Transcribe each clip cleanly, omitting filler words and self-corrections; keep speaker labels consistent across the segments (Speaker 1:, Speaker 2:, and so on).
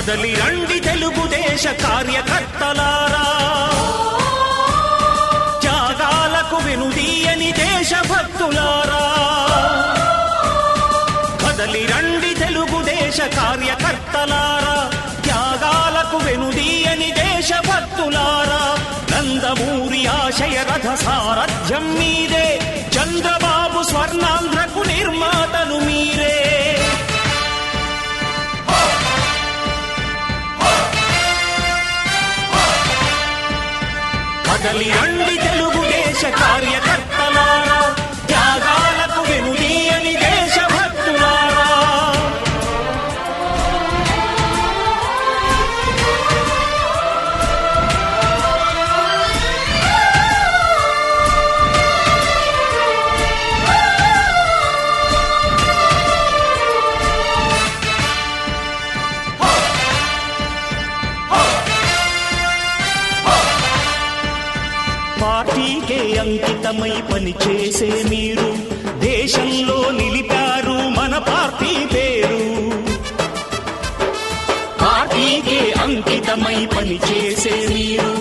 Speaker 1: కదలి రండి తెలుగుదేశ కార్యకర్తలారా, త్యాగాలకు వెనుదీయని దేశభక్తులారా. కదలి రండి తెలుగుదేశ కార్యకర్తలారా, త్యాగాలకు వెనుదీయని దేశభక్తులారా. నందమూరి ఆశయ రథ సారథ్యం మీదే, చంద్రబాబు స్వర్ణాంధ్రకు నిర్మాతలు మీరే. కదలి రండి తెలుగుదేశ కార్యకర్తలారా, త్యాగాలకు వెనుదీయని దేశభక్తులారా. పార్టీకే అంకితమై పనిచేసే మీరు దేశంలో నిలిపారు మన పార్టీ పేరు. పార్టీకే అంకితమై పనిచేసే మీరు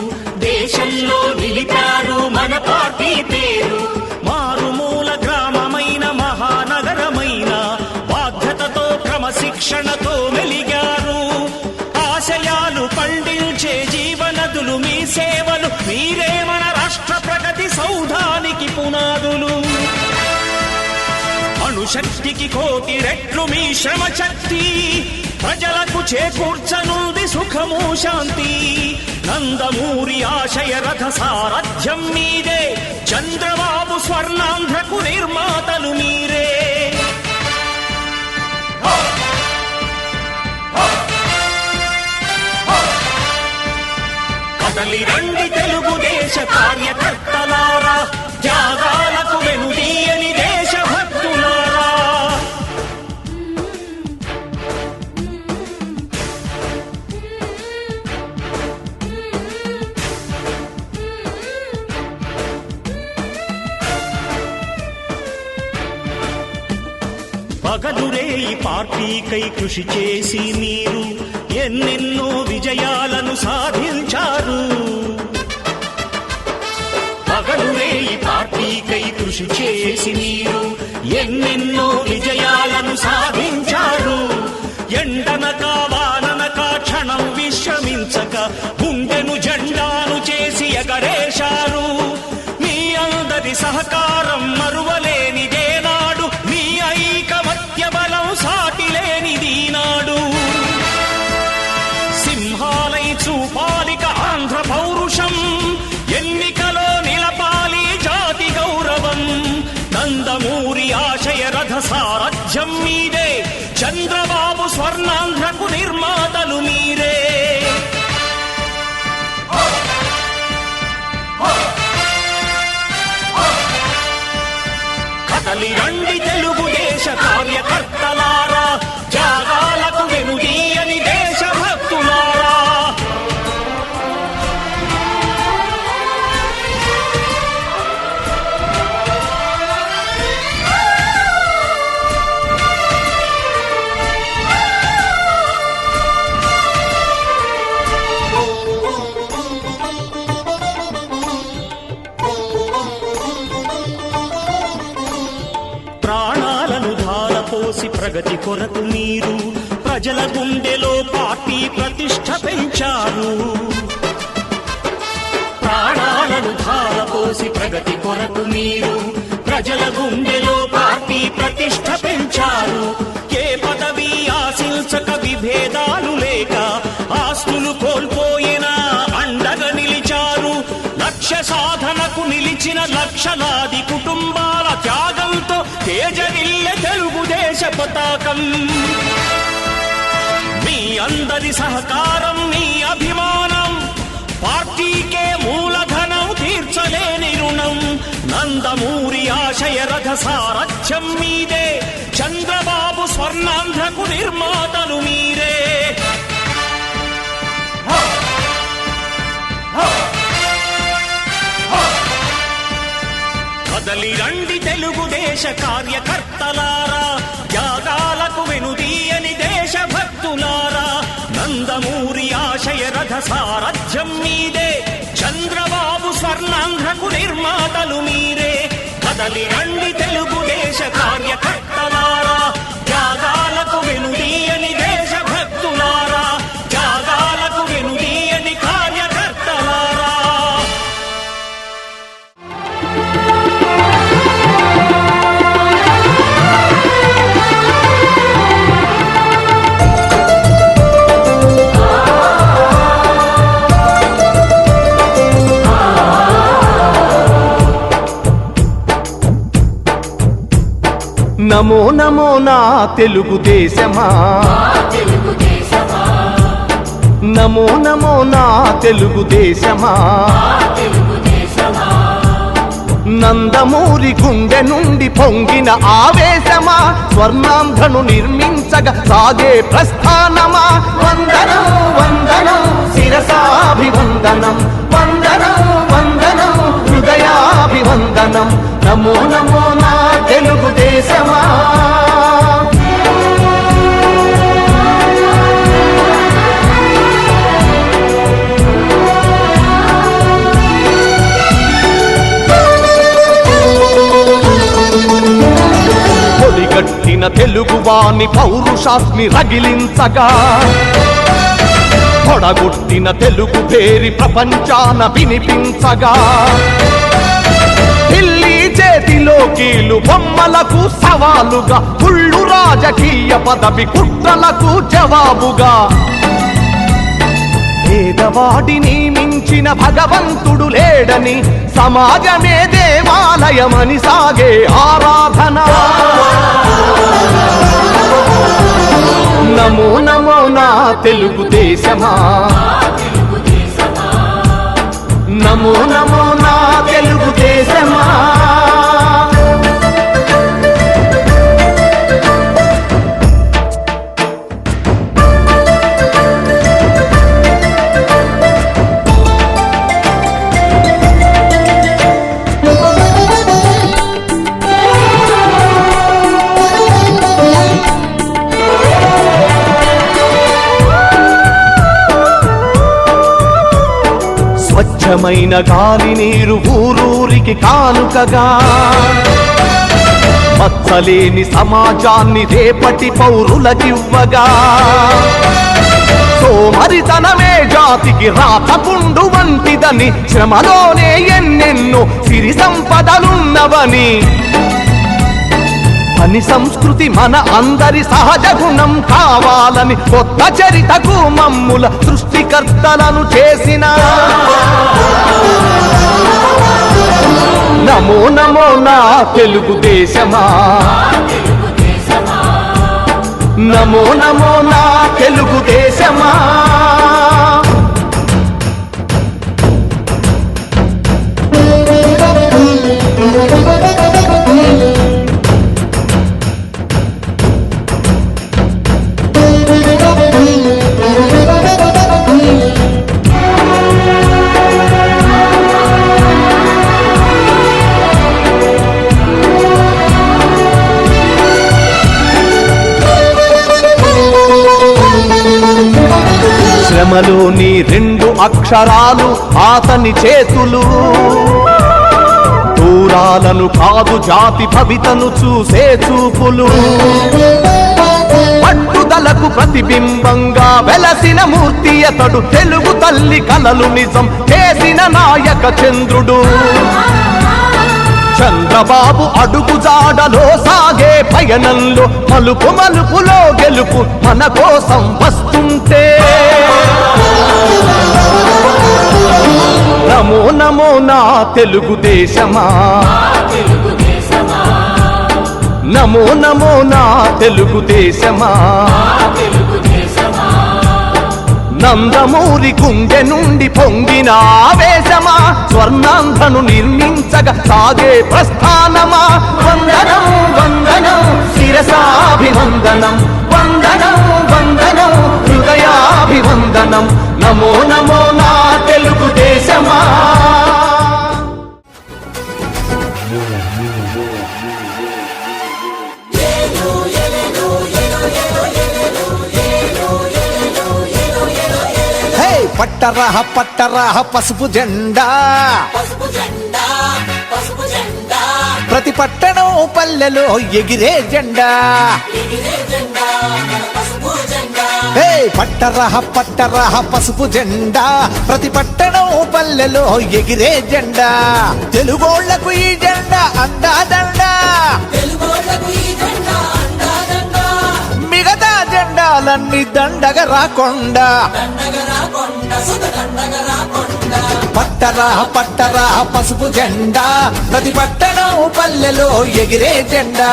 Speaker 1: దేశంలో నిలిపారు మన పార్టీ పేరు. మారుమూల గ్రామమైన మహానగరమైన బాధ్యతతో క్రమశిక్షణతో మెలిగారు. ఆశయాలు పండించే జీవనదులు మీ సేవలు, మీరే మన రాష్ట్ర ప్రగతి సౌధానికి పునాదులు. అణుశక్తికి కోటి రెట్లు మీ శ్రమ శక్తి, ప్రజలకు చేకూర్చనుంది సుఖము శాంతి. నందమూరి ఆశయ రథ సారథ్యం మీదే, చంద్రబాబు స్వర్ణాంధ్రకు నిర్మాతలు మీరే. కదలి రండి తెలుగుదేశ కార్యకర్తలారా, త్యాగాలకు వెనుదీయని దేశభక్తులారా. పగలురేయి పార్టీకై కృషి చేసి మీరు ఎన్నెన్నో విజయాలను సాధించారు. పగలురేయి పార్టీకై కృషి చేసి మీరు ఎన్నెన్నో విజయాలను సాధించారు. ఎండనక వాననక క్షణం విశ్రమించక గుండెను జెండాను చేసి ఎగరేశారు. మీ అందరి సహకారం మరువలేనిదే నాడు, మీ ఐకమత్య బలం సాటిలేనిదీనాడు. సింహాలై చూపాలిక ఆంధ్ర పౌరుషం, ఎన్నికలో నిలపాలి జాతి గౌరవం. నందమూరి ఆశయ రథ సారథ్యం మీదే, చంద్రబాబు స్వర్ణాంధ్రకు నిర్మాతలు మీరే. కదలి రండి తెలుగుదేశ కార్యకర్తలారా, త్యాగాలకు వెనుదీయని దేశభక్తులారా. ప్రాణాలను ధారపోసి ప్రగతి కొరకు మీరు ప్రజల గుండెలో పార్టీ ప్రతిష్ఠ పెంచారు. ప్రాణాలను ధారపోసి ప్రగతి కొరకు మీరు ప్రజల గుండెలో పార్టీ ప్రతిష్ఠ పెంచారు. ఏ పదవి ఆశించక విభేదాలు లేక ఆస్తులు కోల్పోయినా అండగా నిలిచారు. లక్ష్య సాధనకు నిలిచిన లక్షలాది కుటుంబాల త్యాగంతో తేజరిల్లె తెలుగుదేశ పతాకం. మీ అందరి సహకారం, మీ అభిమానం పార్టీకే మూలధనం, తీర్చలేని రుణం. నందమూరి ఆశయ రథ సారథ్యం మీదే, చంద్రబాబు స్వర్ణాంధ్రకు నిర్మాతలు మీరే. కదలి రండి తెలుగుదేశ కార్యకర్తలారా, త్యాగాలకు వెనుదీయని దేశభక్తులారా. నందమూరి కదలి రండి తెలుగుదేశ కార్యకర్తలారా, త్యాగాలకు వెనుదీయని దేశభక్తులారా, త్యాగాలకు వెనుదీయని కార్యకర్తలారా.
Speaker 2: నమో నమో నా తెలుగుదేశమా, నమో నమో నా తెలుగుదేశమా, నందమూరి గుండె నుండి పొంగిన ఆవేశమా, స్వర్ణాంధ్రను నిర్మించగా సాగే ప్రస్థానమా. వందనం వందనం శిరసాభివందనం, వందనం వందనం హృదయాభివందనం. నమో నమో నా తెలుగుదేశమా. పొడిగట్టిన తెలుగువాని పౌరుషాస్మి రగిలించగా, పొడగొట్టిన తెలుగు పేరి ప్రపంచాన వినిపించగా, ఢిల్లీ చేతిలో కీలు బొమ్మలకు సవాలుగా, కుళ్ళు రాజకీయ పదవి కుట్రలకు జవాబుగా, పేదవాడిని మించిన భగవంతుడు లేడని, సమాజమే దేవాలయమని సాగే ఆరాధన. నమో నమో నా తెలుగుదేశమా, నమో నమో నా తెలుగుదేశమా. స్వచ్ఛమైన గాలి నీరు ఊరూరికి కానుకగా, మచ్చలేని సమాజాన్ని రేపటి పౌరులకివ్వగా, సోమరితనమే జాతికి రాతపుండు వంటిదని, శ్రమలోనే ఎన్నెన్నో సిరి సంపదలున్నవని, పని సంస్కృతి మన అందరి సహజ గుణం కావాలని, కొత్త చరితకు మమ్ముల సృష్టికర్తలను చేసిన. నమో నమో నా తెలుగుదేశమా, నమో నమో నా తెలుగుదేశమా. శ్రమలోని రెండు అక్షరాలు అతని చేతులు, దూరాలను కాదు జాతి భవితను చూసే చూపులు, పట్టుదలకు ప్రతిబింబంగా వెలసిన మూర్తి అతడు, తెలుగు తల్లి కలలు నిజం చేసిన నాయక చంద్రుడు. చంద్రబాబు అడుగు జాడలో సాగే పయనంలో, మలుపు మలుపులో గెలుపు మన కోసం వస్తుంటే. నమో నమో నా తెలుగుదేశమా, నమో నమో నా తెలుగుదేశమా. నందమూరి గుండె నుండి పొంగిన ఆవేశమా, స్వర్ణాంధ్రను నిర్మించగా సాగే ప్రస్థానమా. వందనం వందనం శిరసాభివందనం, వందనం వందనం హృదయాభివందనం. నమో నమో నా తెలుగుదేశమా.
Speaker 3: పట్టరహ పట్టరహ పసుపు జెండా,
Speaker 4: పసుపు జెండా, పసుపు జెండా.
Speaker 2: ప్రతి పట్టణం పల్లెలో ఎగిరే జెండా హే పట్టరహ పసుపు జెండా ప్రతి పట్టణం పల్లెలో ఎగిరే జెండా తెలుగోళ్లకు ఈ జెండా అండాదండా మిగతా జెండాలన్నీ దండగ రాకుండా పట్టరా పసుపు జెండా ప్రతి పట్టణం పల్లెలో ఎగిరే జెండా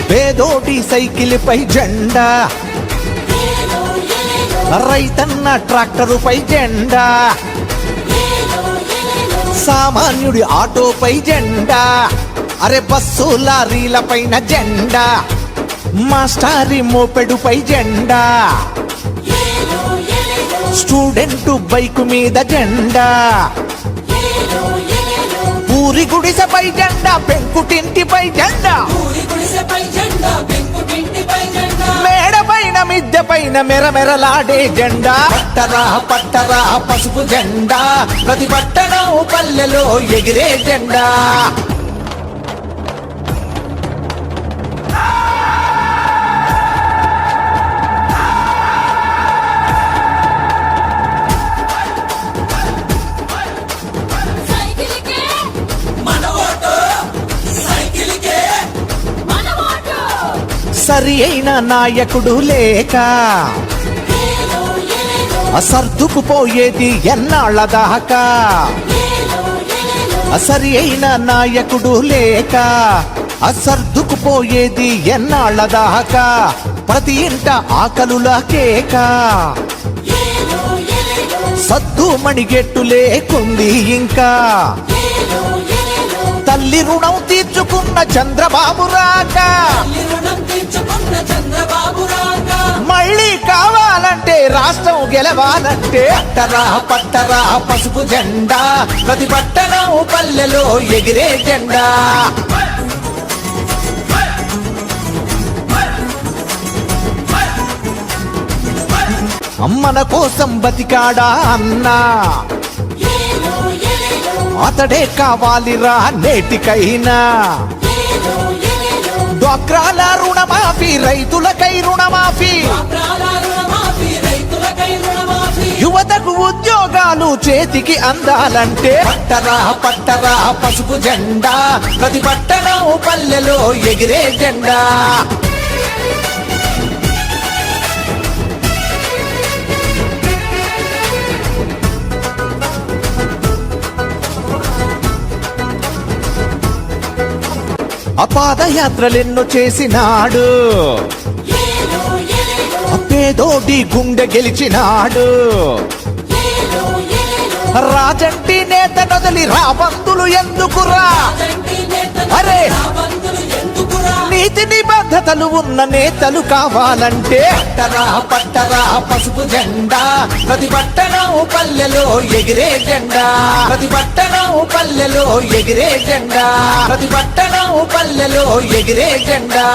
Speaker 2: పేదోటి సైకిల్ పై జెండా రైతన్న ట్రాక్టరు పై జెండా సామాన్యుడి ఆటోపై జెండా అరే బస్సు లారీల పైన జెండా మాస్టారి మోపెడుపై జెండా స్టూడెంట్ బైకు మీద జెండా ఊరి గుడిసెపై జెండా పెంకుటింటిపై జెండా మేడ పైన మిద్దె పైన మెరమెరలాడే జెండా పట్టరా పసుపు జెండా ప్రతి పట్టణం పల్లెలో ఎగిరే జెండా సరి అయిన నాయకుడు లేక సర్దుకుపోయేది ఎన్నాళ్ళ దాకా సరి అయిన నాయకుడు లేక సర్దుకుపోయేది ఎన్నాళ్ళ దాకా ప్రతి ఇంట ఆకలుల కేక సద్దు మణిగెట్టు లేకుంది ఇంకా తల్లి రుణం తీర్చుకున్న చంద్రబాబు రాక మళ్ళీ కావాలంటే రాష్ట్రం గెలవాలంటే పట్టరా పసుపు జెండా ప్రతి పట్టణం పల్లెలో ఎగిరే జెండా అమ్మన కోసం బతికాడా అన్నా అతడే కావాలిరా నేటికైనా డ్వాక్రాల రుణమాఫీ రైతులకై రుణమాఫీ యువతకు ఉద్యోగాలు చేతికి అందాలంటే పట్టరా పసుపు జెండా ప్రతి పట్టణం పల్లెలో ఎగిరే జెండా పాదయాత్రలెన్నో చేసినాడు పేదోడి గుండె గెలిచినాడు రాజంటి నేత నొదలి రాబందులు ఎందుకురా అరే నీతి నిబద్ధతలు ఉన్న నేతలు కావాలంటే పట్టరా పసుపు జెండా ప్రతి పట్టణం పల్లెలో ఎగిరే జెండా ప్రతి పట్టణం పల్లెలో ఎగిరే జెండా ప్రతి పట్టణం పల్లెలో ఎగిరే జెండా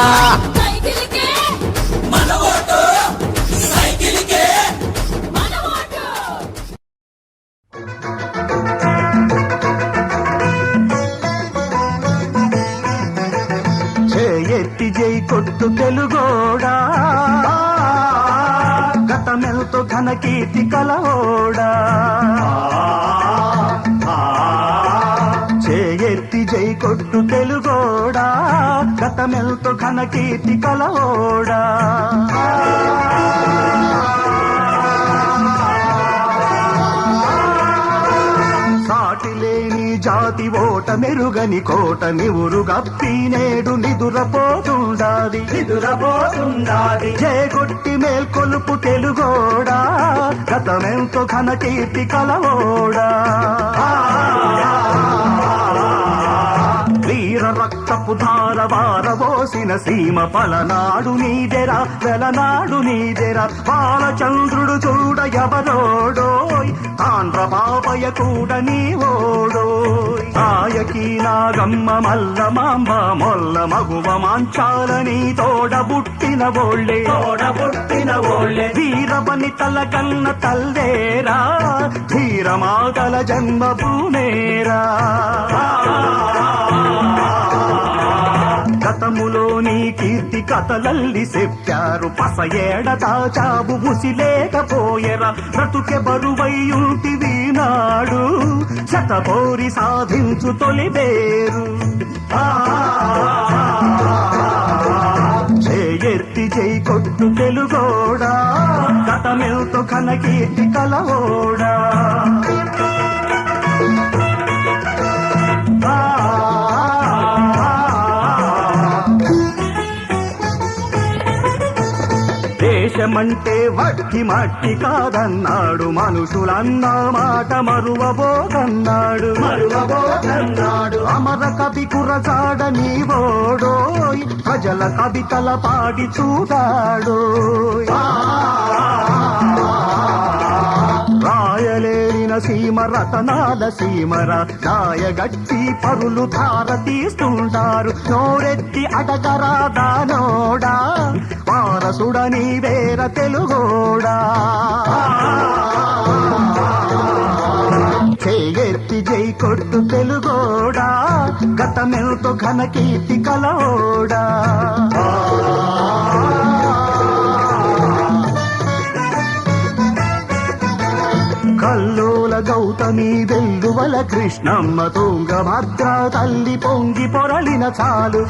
Speaker 3: ఎత్తి జై కొట్టు తెలుగోడా గతమెల్తో ఘన కీర్తి కలవోడా చేయెత్తి జై కొట్టు తెలుగోడా గతమెల్తో ఘన కీర్తి కలవోడా సాటిలేని జాతి ఓట మెరుగని కోట నివురు గప్పి నేడు నిదురపోతుండాది జయగొట్టి మేల్కొలుపు తెలుగోడా గతమెంతో ఘన కీర్తి కలవోడా వీర వీర రక్తపు ధారవారబోసిన సీమ పలనాడు నీదెరా వెలనాడు నీదెరా బాలచంద్రుడు చూడ ఎవరోడోయ్ తాండ్ర బాబయ్య కూడా నీవోడోయ్ ఆయకి నాగమ్మ మల్ల మాంబ మొల్ల మగువ మాంచాలని తోడబుట్టిన ఓళ్ళే వీరబని తల కన్న తల్లేరా ధీరమాతల జన్మభూమేరా గతములోని కీర్తి కథలల్లి చెప్పారు పస ఏడ దాచావు ముసిలేకపోయెరా బ్రతుకె బరువైయుంటివి నాడు శతపోరి సాధించు తొలి పేరు చేయెత్తి చేయి కొట్టు తెలుగోడా గతమెల్తో ఘన కీర్తి కలవోడా దేశమంటే వట్టి మట్టి కాదన్నాడు మనుషులన్న మాట మరువబోదన్నాడు అమర కవి కురచాడ నీవోడోయ్ ప్రజల కవితల పాడి చూడాడోయ్ రాయలేనిన సీమ రతనాల సీమర దాయగట్టి పరులు ధార తీస్తుంటారు నోరెత్తి అడగరాదానోడా వారసుడని వేర తెలుగోడా చేయెత్తి జై కొట్టు తెలుగోడా గతమెల్తో ఘన కీర్తి కలవోడా కల్లోల గౌతమి వెల్లువల కృష్ణమ్మ తుంగభద్ర తల్లి పొంగి పొరలిన చాలు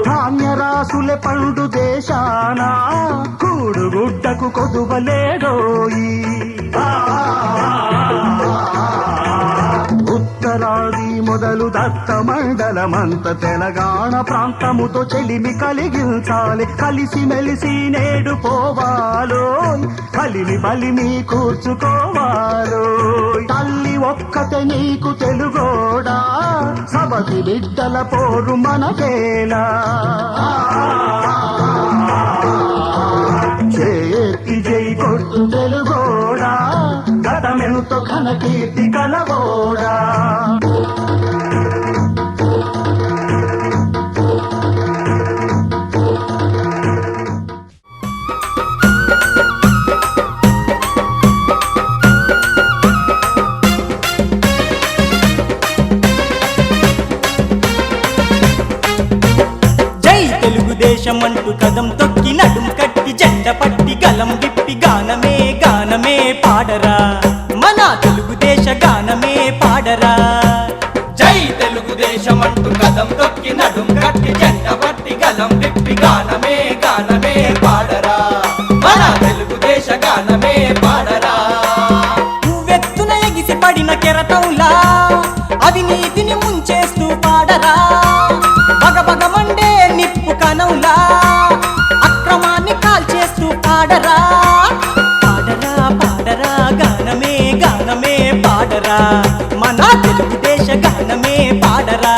Speaker 3: ధాన్యరాసుల పండు దేశాన కూడుగుడ్డకు కొదువలేడోయి ఉత్తరాది మొదలు దత్త మండలమంత తెలంగాణ ప్రాంతముతో చెలిమి కలిగించాలి కలిసి మెలిసి నేడు పోవాలో కలిమి బలిమి కూర్చుకోవాలో తల్లి ఒక్కతే నీకు తెలుగోడా సబతి బిడ్డల పోరు మనకేలా చేతి జై కొట్టు తెలుగోడా గతమెంతో ఘన కీర్తి కలవోడా
Speaker 4: దేశమంటూ కదం తొక్కి నడుం కట్టి జెండ పట్టి గలం విప్పి గానమే గానమే పాడరా మన తెలుగుదేశ గానమే పాడరా
Speaker 5: జై తెలుగుదేశమంటూ కదం తొక్కి నడుం కట్టి జెండ పట్టి గలం విప్పి గానమే గానమే పాడరా మన తెలుగుదేశ గానమే పాడరా
Speaker 4: నువ్వెత్తున ఎగిసి పడిన కెరటంలా అవినీతిని ముంచేస్తూ పాడరా బగబగమండే నిప్పు కనౌలా అక్రమాన్ని కాల్చేస్తూ పాడరా పాడరా పాడరా గానమే గానమే పాడరా మన తెలుగుదేశ గానమే పాడరా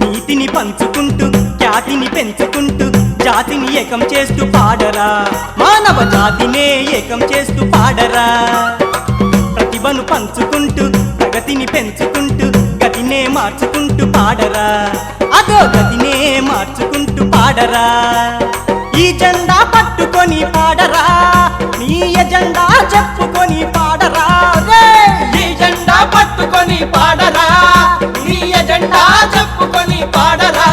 Speaker 4: నీతిని పంచుకుంటూ ఖ్యాతిని పెంచుకుంటూ జాతిని ఏకం చేస్తూ పాడరా మానవ జాతినే ఏకం చేస్తూ పాడరా ప్రతిభను పంచుకుంటూ ప్రగతిని పెంచుకుంటూ గతినే మార్చుకుంటూ పాడరా అదో గతినే మార్చుకుంటూ పాడరా ఈ జెండా పట్టుకొని పాడరా నీ ఎజెండా చెప్పుకొని పాడరా
Speaker 5: ఈ జెండా పట్టుకొని పాడరా నీ ఎజెండా చెప్పుకొని పాడరా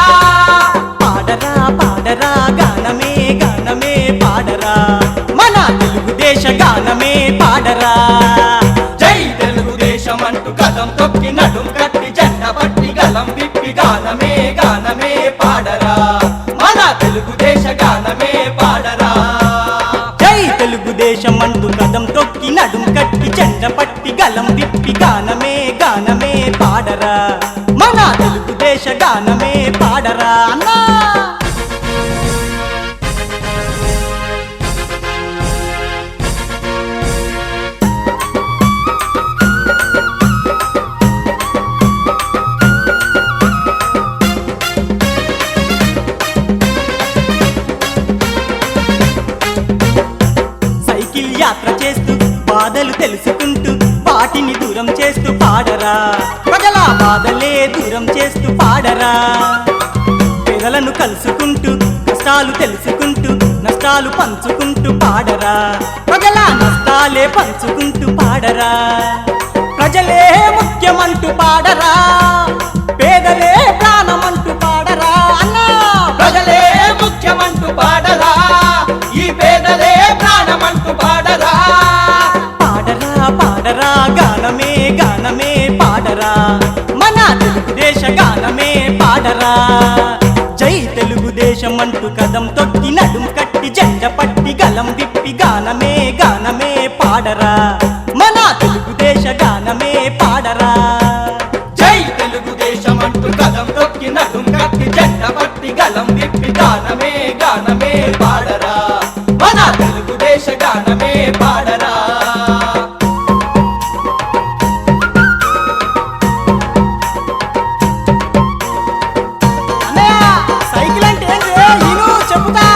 Speaker 4: పాడరా పాడరా గానమే గానమే పాడరా మన తెలుగుదేశ గానమే పాడరా
Speaker 5: జై తెలుగుదేశమంటూ కదం తొక్కి నడుం కట్టి జెండ పట్టి గలం విప్పి గానమే గానమే పాడరా మన తెలుగుదేశ గానమే పాడరా
Speaker 4: జై తెలుగుదేశం అంటూ కదం తొక్కి నడుం కట్టి జెండ పట్టి గలం విప్పి గానమే గానమే పాడరా మన తెలుగుదేశ గానమే పాడరా పాడరా అన్నా. సైకిల్ యాత్ర చేస్తూ బాధలు తెలుసుకుంటూ వాటిని దూరం చేస్తూ పాడరా, ప్రజల బాధలే దూరం చేస్తూ పాడరా. పేదలను కలుసుకుంటూ కష్టాలు తెలుసుకుంటూ నష్టాలు పంచుకుంటూ పాడరా, ప్రజల నష్టాలే పంచుకుంటూ పాడరా. ప్రజలే ముఖ్యమంటూ పాడరా, పేదలే ప్రాణమంటూ పాడరా అన్నా.
Speaker 5: ప్రజలే ముఖ్యమంటూ పాడరా, ఈ పేదలే ప్రాణమంటూ పాడరా.
Speaker 4: పాడరా పాడరా గానమే గానమే పాడరా, మన తెలుగుదేశ గానమే పాడరా. జై తెలుగుదేశం అంటూ కదం తొక్కి నడుం కట్టి జెండ పట్టి గలం విప్పి గానమే గానమే పాడరా, మన తెలుగుదేశ గానమే పాడరా.
Speaker 5: జై తెలుగుదేశం అంటూ కదం తొక్కి నడుం కట్టి జెండ పట్టి గలం విప్పి గానమే గానమే పాడరా, మన తెలుగుదేశ గానమే పాడరా.
Speaker 4: అన్నయ్య, సైకిల్ అంటే ఏంటి? ఈను చెప్పుతా.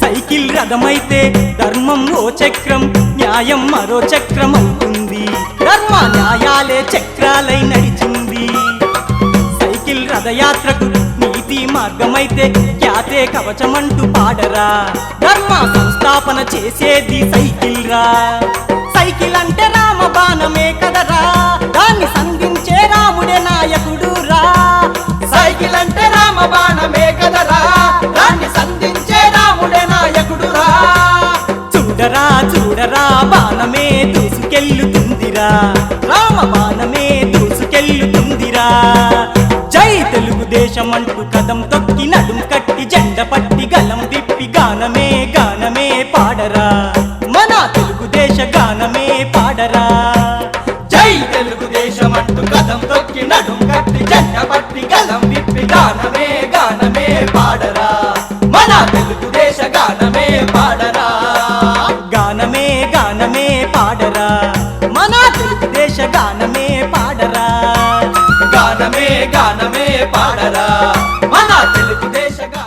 Speaker 4: సైకిల్ రథమైతే ధర్మం ఓ చక్రం, న్యాయం మరో చక్రం అవుతుంది. ధర్మ న్యాయాలే చక్రాలై నడిచింది. సైకిల్ రథయాత్రకు నీతి మార్గమైతే ఖ్యాతే కవచమంటూ పాడరా, ధర్మ సంస్థాపన చేసేది సైకిల్ రా. సైకిల్ అంటే రామ బాణమే కదరా, దాన్ని సంధించే రాముడే నాయకుడు రా.
Speaker 5: సైకిల్ అంటే రామ బాణమే కదరా, దాన్ని సంధించే రాముడే నాయకుడు రా.
Speaker 4: చూడరా చూడరా బాణమే దూసుకెళ్ళుతుందిరా, రామ బాణమే దూసుకెళ్ళుతుందిరా. జై తెలుగుదేశం అంటూ కదం తొక్కి నడుం కట్టి జెండ పట్టి గలం విప్పి గానమే గానమే పాడరా, మన తెలుగుదేశ గానమే పాడరా.
Speaker 5: జై తెలుగుదేశం అంటూ కదం తొక్కి నడుం కట్టి జెండ పట్టి గలం విప్పి గానమే గానమే పాడరా, మన తెలుగుదేశ గానమే పాడరా.
Speaker 4: గానమే గానమే పాడరా, మన తెలుగుదేశ గానమే పాడరా.
Speaker 5: గానమే గానమే పాడరా, మన తెలుగుదేశ గాన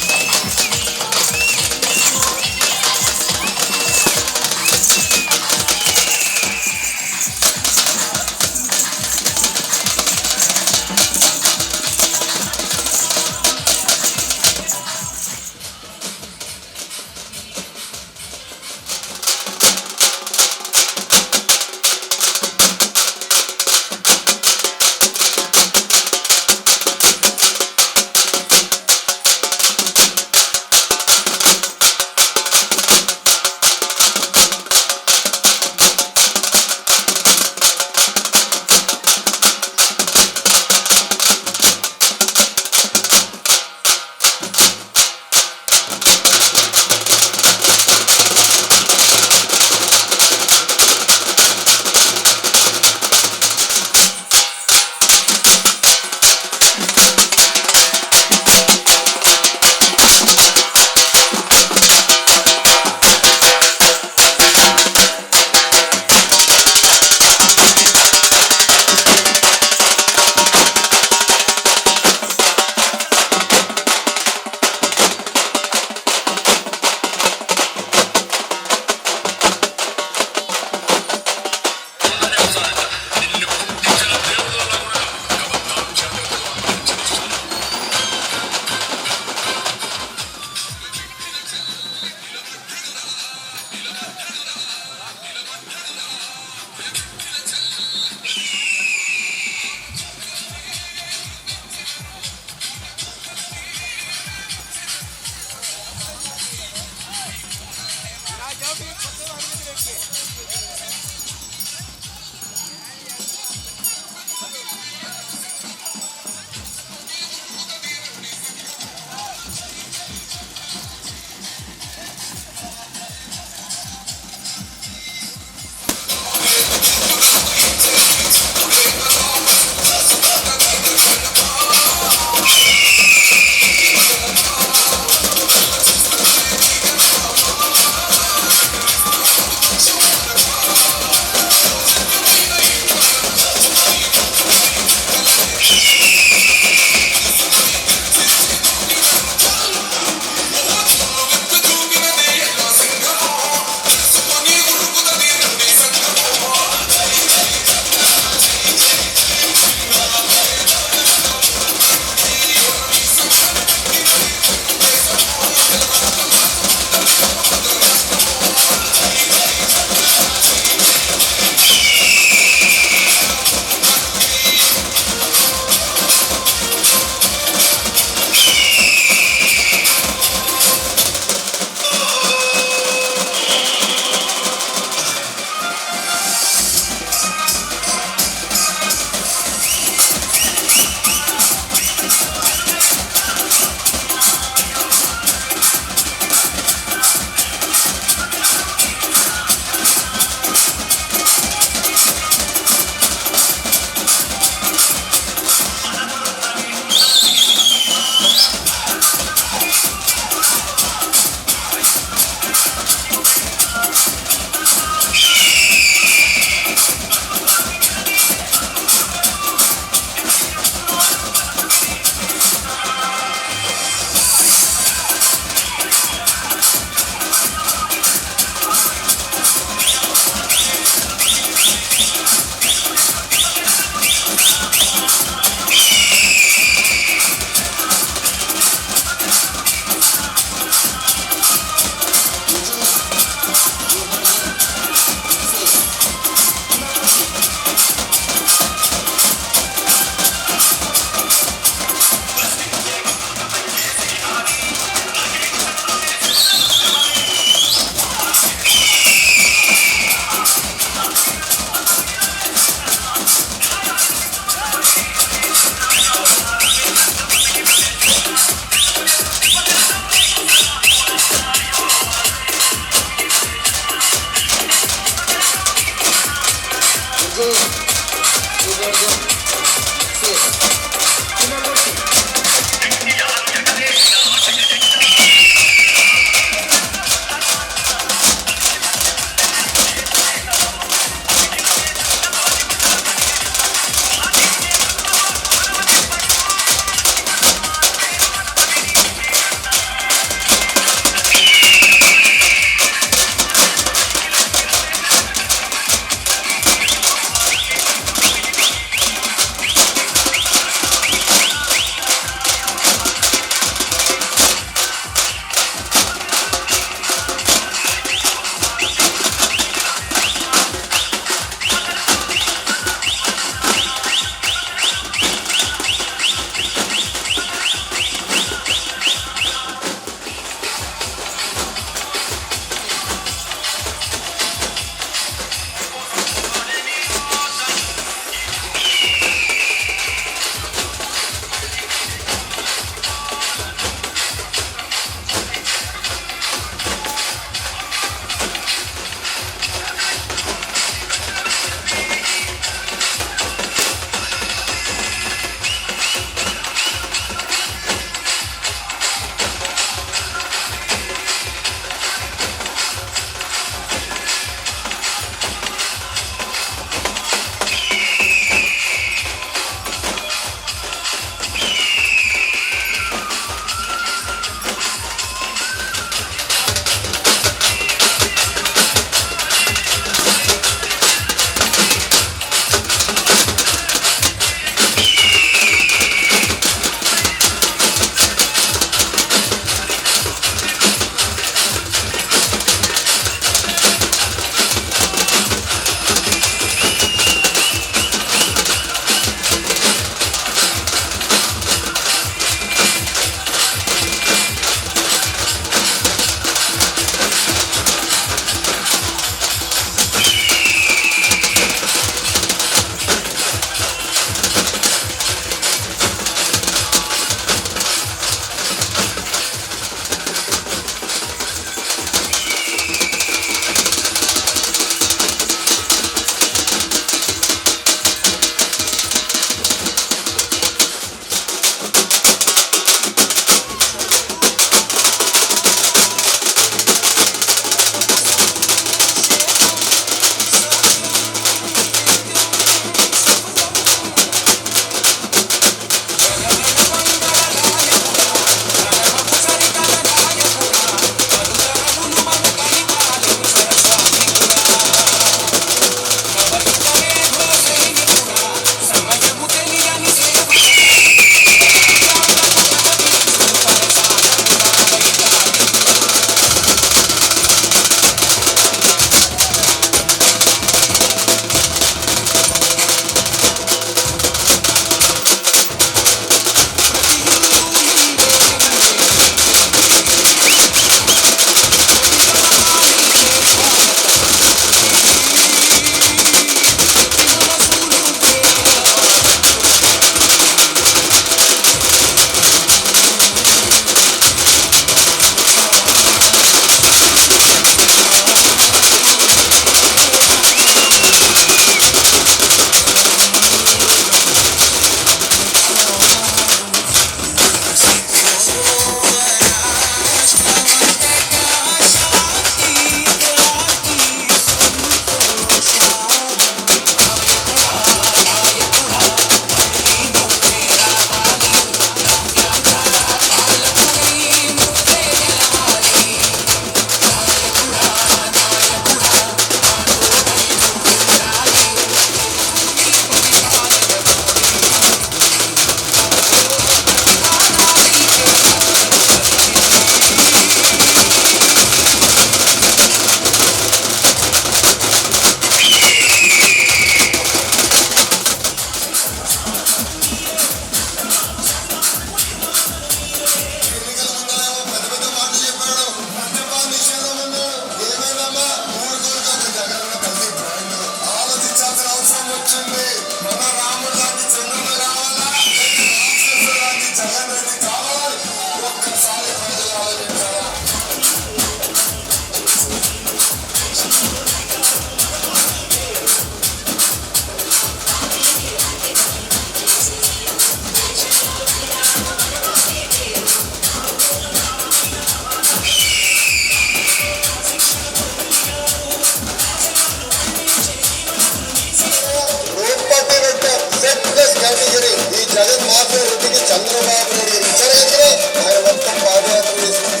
Speaker 6: అభ్యర్థికి చంద్రబాబు నాయుడు వ్యతిరేకంగా ఆయన మొత్తం పాదయాత్ర చేసింది.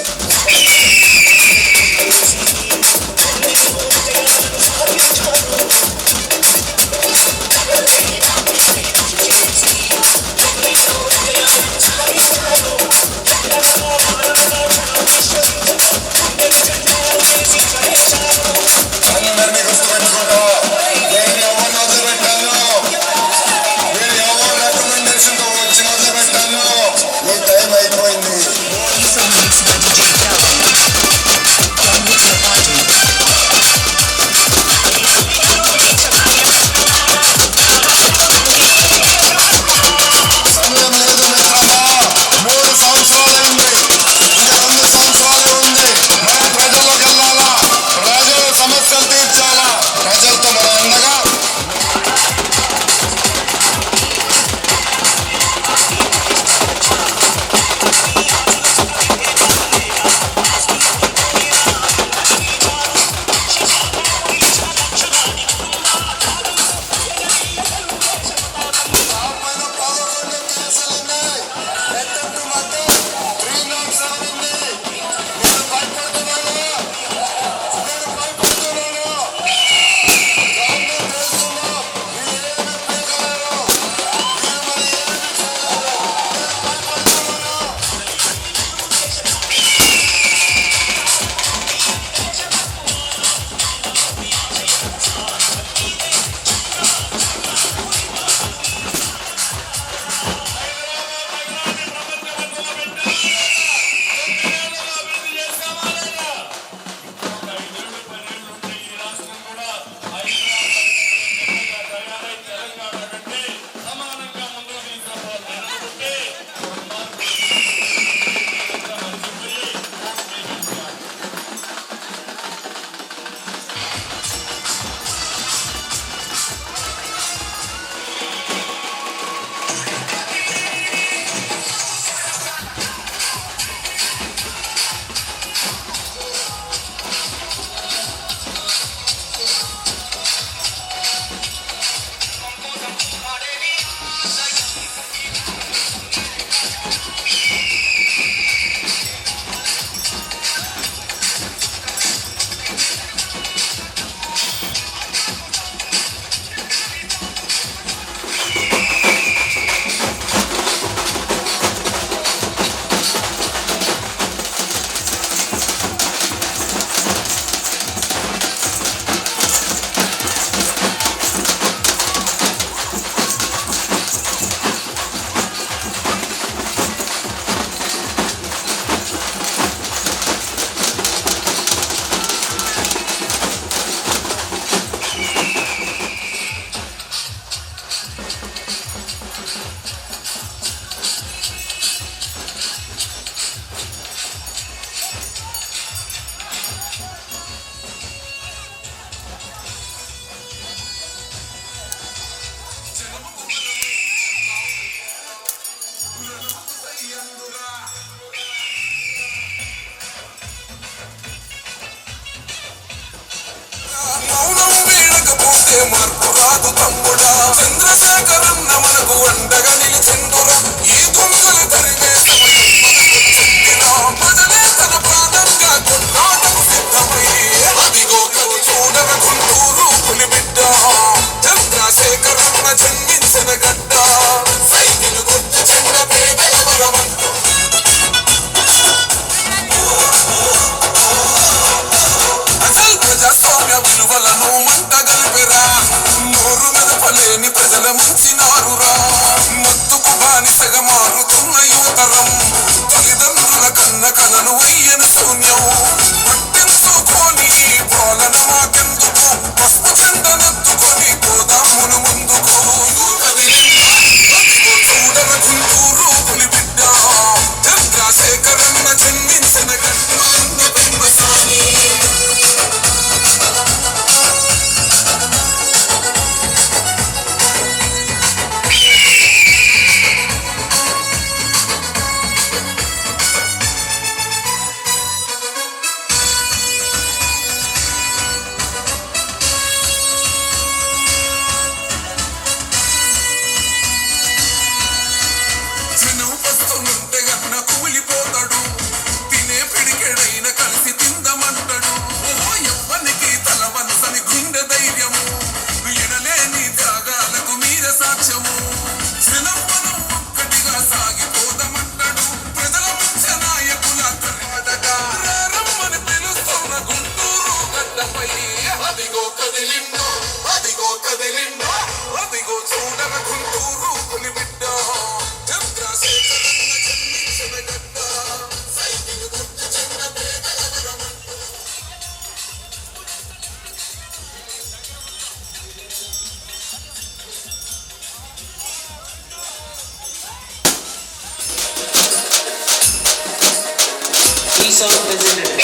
Speaker 6: అందరినీ గుర్తుపెట్టుకుంటా, నేను ఎవరు వదిలిపెట్టాను, మీరు ఎవరు రికమెండేషన్ తో వచ్చి వదిలిపెట్టాను. మీ టైం అయిపోయింది. సమయం లేదు మిత్రమా, 3 సంవత్సరాలైంది, ఇంకా 2 సంవత్సరాలే ఉంది. మనం ప్రజల్లోకి వెళ్ళాలా, ప్రజల సమస్యలు తీర్చాలా, ప్రజలతో మనం ఉండగా పైన 11 కేసులు ఉన్నాయి. ఎట్టట్టు మధ్య 307 ఉంది. నేను భయపడుతున్నాను, నేను భయపడుతున్నాను. గవర్నమెంట్ చేస్తున్నాం, మీరు ఏమి పీకలేరు, మీరు మరి ఏమి చేయలేరు. నేను భయపడుతున్నాను. మౌనం వీడకపోతే మార్పు రాదు తమ్ముడా. చంద్రశేఖరన్న మనకు అండగా నిలిచెందురా. ఈ దొంగలు తరిమే సమయం మనకొచ్చిందిరా. ప్రజలే తన ప్రాణంగా కొన్నాటకు సిద్ధమై అదిగో కవి చూడర గుంటూరు పులిబిడ్డ. చంద్రశేఖరన్న జన్మించిన గడ్డ. సైకిలు గుర్తు చెండ పేదల వరమంటూ అసలు ప్రజాస్వామ్య విలువలను మంట గలిపెరా. నోరు మెదపలేని ప్రజల ముంచినారురా. మత్తుకు బానిసగా మారుతున్న యువతరం. తల్లిదండ్రుల కన్న కలను వయ్యను శూన్యం. పట్టించుకొని పాలన మాకెందుకు. పసుపు చెందనెత్తుకొని గోదామును ముందుకు. అదిగో చూడర గుంటూరు పులిబిడ్డ. చంద్రశేఖరన్న జన్మించిన గడ్డ పెంబసాని.
Speaker 7: South President.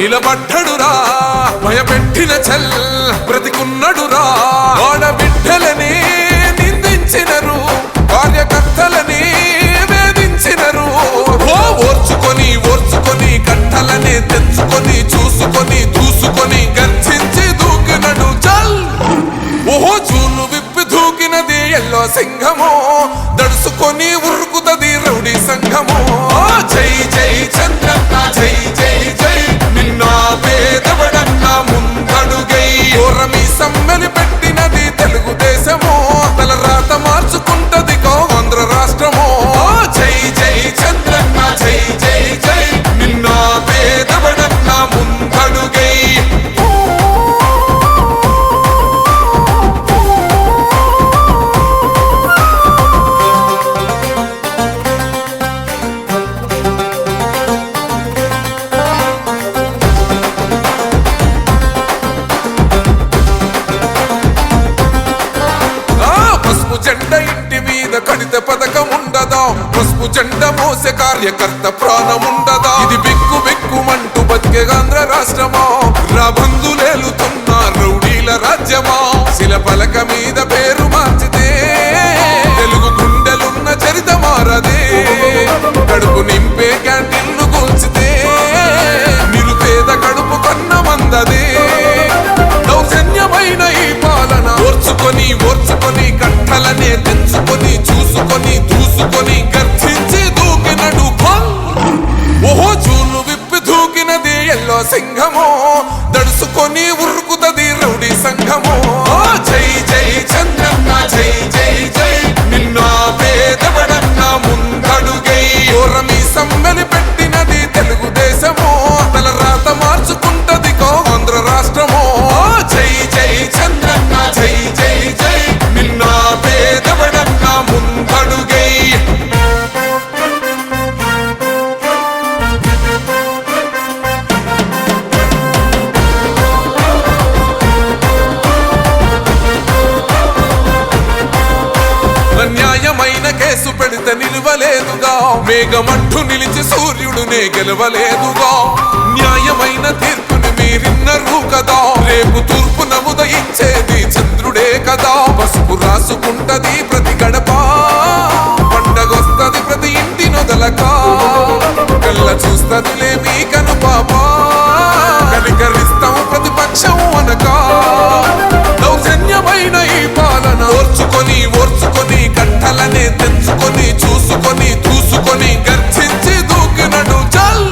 Speaker 8: నిలబడ్డడురా భయపెట్టిన చల్ బ్రతికున్నడురా ఆడబిడ్డలని నిందించినరు కార్యకర్తలని సింహమో దడుసుకొని ఉరుకుతది రౌడీ సంఘమో జై జై చంద్రన్న జై జై జై నిన్న పేదవడన్న ముందడుగై ఓరమి సమ్మెలి పెట్టినది తెలుగుదేశమో తల రాత మార్చుకుంటది ఆంధ్ర రాష్ట్రమో జై జై చంద్రన్న జై జై జై నిన్న పేదవడన్న ముందడుగై పసుపు జెండ ఇంటి మీద కడిత పథకం ఉండదా పసుపు జెండ మోసే కార్యకర్త ప్రాణముండదా ఇది బిక్కు బిక్కుమంటూ బతికే ఆంధ్ర రాష్ట్రమా రాబందులేలుతున్న రౌడీల రాజ్యమా శిల పలక మీద పేరు మార్చితే తెలుగు గుండెలున్న చరిత మారదే కడుపు నింపే క్యాంటీన్లు కూల్చితే నిరుపేద కడుపు కన్న మందదే దౌర్జన్యమైన ఈ పాలన ఓర్చుకొని ఓర్చుకొని కట్టలనే తెంచుకొని చూసుకొని దూసుకొని గర్జించి దూకినడు ఓహో చూలు విప్పి దూకినది ఎల్లో సింహమో దడుసుకొని ఉరుకుతది రౌడీ సంఘమో జై జై చంద్రన్న జై జై జై నిన్న పేదవడన్న ముందడుగై ఓరమి సమ్మెలి పెట్టినది తెలుగుదేశమో తల రాత మార్చుకుంటది ఆంధ్ర రాష్ట్రమో జై జై చంద్రన్న జై జై జై నిన్న పేదవడన్న ముందడుగై అన్యాయమైన కేసు పెడితే నిలవలేదుగా మేఘమంటూ నిలిచి సూర్యుడునే గెలవలేదుగా న్యాయమైన తీర్పుని మీరిన్నరు కదా రేపు తూర్పు నముదయించేది చంద్రుడే కదా పసుపు రాసుకుంటది ప్రతి గడప పండగొస్తది ప్రతి ఇంటి నొదలక కళ్ళ చూస్తదిలే మీ కను పాప కనికరిస్తాం ప్రతిపక్షం అనక దౌర్జన్యమైన ఈ పాలన ఓర్చుకొని ఓర్చుకొని కట్టలనే తెంచుకొని చూసుకొని దూసుకొని గర్జించి దూకినడు చల్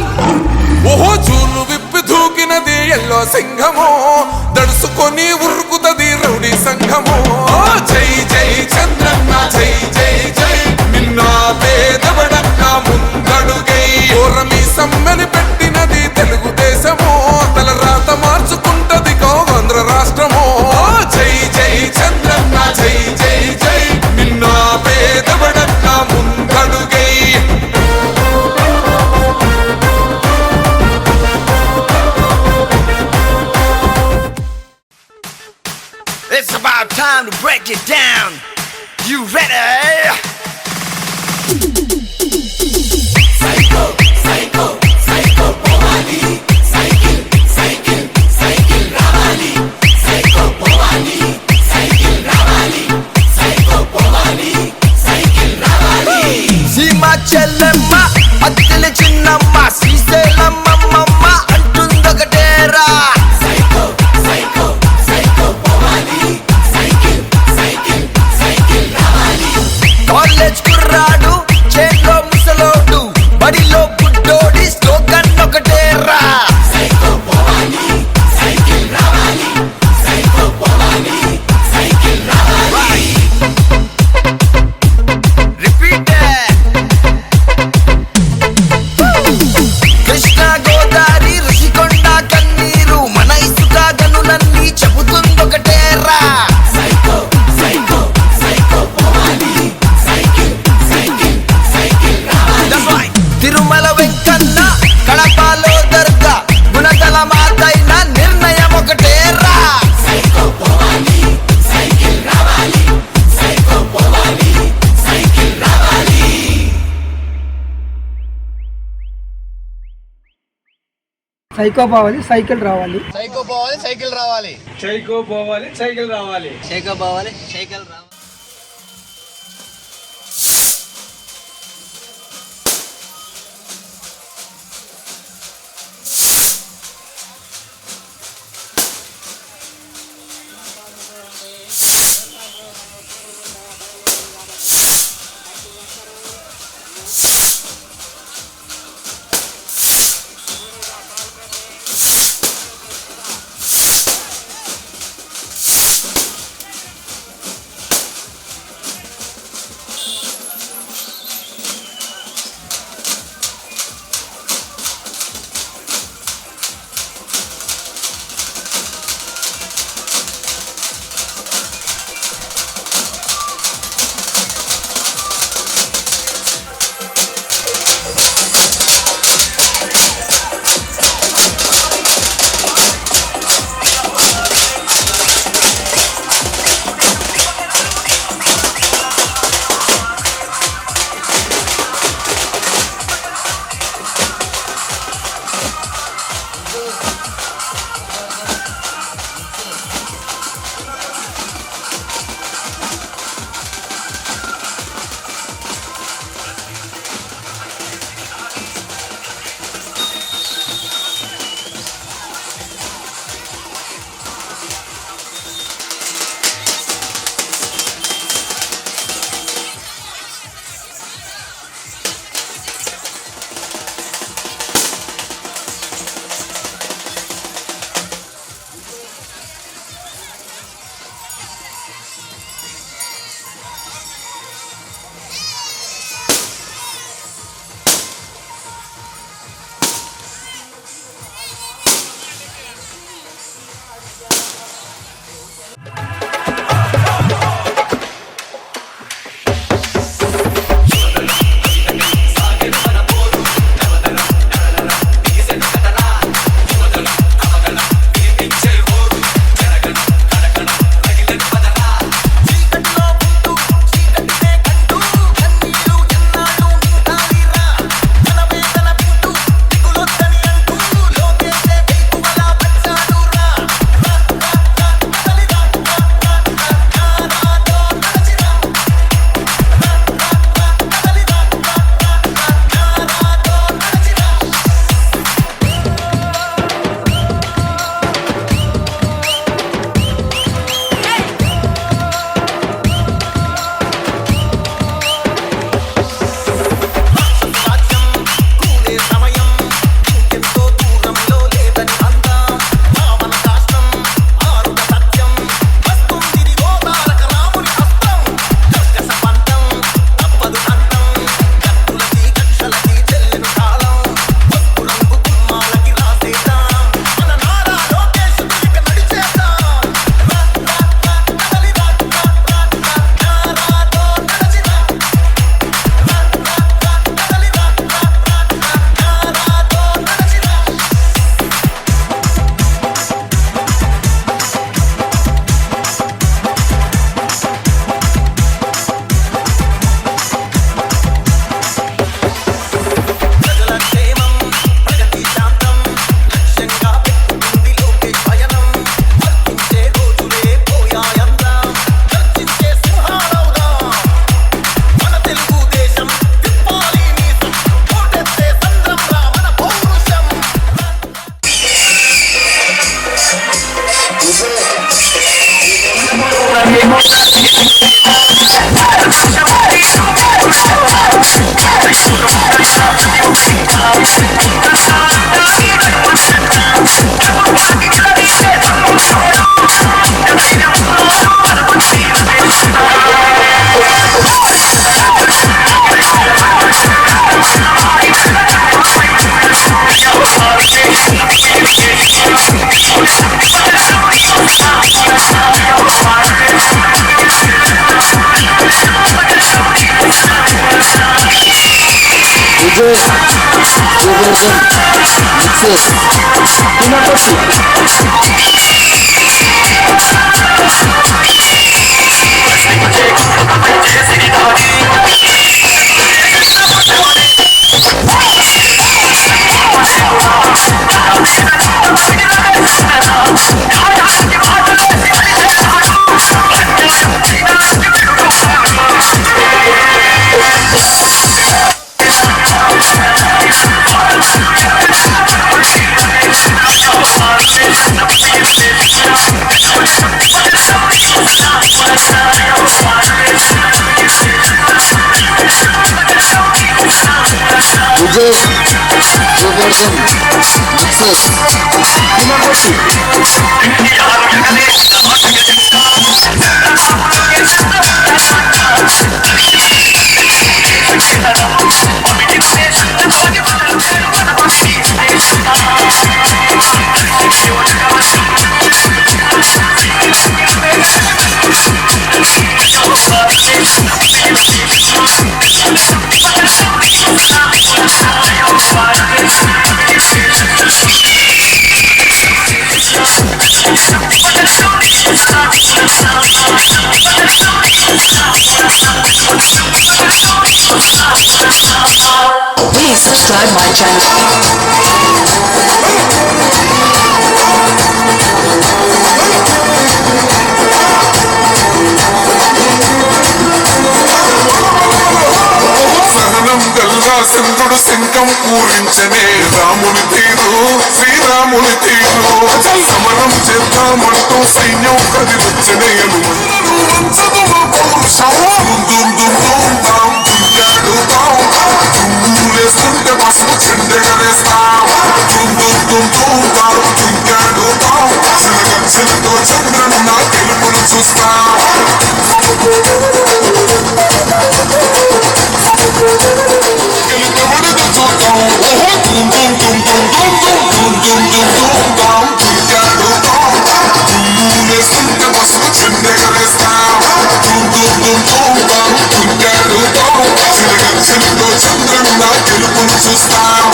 Speaker 8: ఓహో చూలు విప్పి దూకినది ఎల్లో సింహమో దడుసుకొని ఉరుకుతది రౌడీ సంఘమో జై జై చంద్రన్న జై జై జై నిన్న పేదవడన్న ముందడుగై ఓరమి సమ్మెలి పెట్టినది తెలుగుదేశమో తల రాత మార్చుకుంటది ఆంధ్ర రాష్ట్రమో జై జై చంద్రన్న జై జై జై నిన్న పేదవడన్న ముందడుగై
Speaker 7: It's about time to break it down. You ready? Psycho, psycho, psycho, Powali. Cycle, cycle, cycle, Ravali. Psycho, Powali. Cycle, Ravali. Psycho, Powali. Cycle, Ravali.
Speaker 2: Seema చెల్లెమ్మ అత్తెల చిన్నమ్మ శ్రీశైలమ్మ అంటుందొకటేరా
Speaker 7: Psycho, psycho, psycho, Powali. Cycle, cycle, cycle, Ravali.
Speaker 2: College కుర్రాడు చేతిలో ముసలోడు బడిలో బుడ్డోడి స్లోగన్ ఒకటేరా
Speaker 7: Psycho, Powali. Cycle, Ravali. Psycho, Powali. Cycle, Ravali.
Speaker 2: Repeat Krishna Godavari Rushikonda కన్నీరు మన ఇసుక గనులన్నీ చెబుతుందొకటేరా
Speaker 7: Psycho, psycho, psycho, Powali. Cycle, cycle, cycle, Ravali.
Speaker 2: Tirumala Venkanna కడపలో దర్గా గుణదల మాతైన నిర్ణయం ఒకటేరా
Speaker 7: Psycho, Powali. Cycle, Ravali. Psycho, Powali. Cycle, Ravali.
Speaker 9: Psycho పోవాలి సైకిల్ రావాలి
Speaker 5: సైకో పోవాలి సైకిల్ రావాలి
Speaker 9: సైకో పోవాలి సైకిల్ రావాలి
Speaker 5: సైకో పోవాలి సైకిల్ రావాలి
Speaker 10: Please subscribe my channel.
Speaker 8: సహనం గల్లా సింధుడు సింకం పూరించనే రాముని తీరు శ్రీరాముని తీరు సమరం చేద్దామంటూ సైన్యం కదిలొచ్చనేయను దుమ్ములేస్తుంటే పసుపు చెండగరేస్తాం చిలగచ్చలతో చంద్రుడు నా గెలుపును చూస్తాం గెలుపబడిన చూద్దాం దుమ్ములేస్తుంటే పసుపు చెండగరేస్తాం చిలగచ్చలతో చంద్రుడు నా గెలుపును చూస్తాం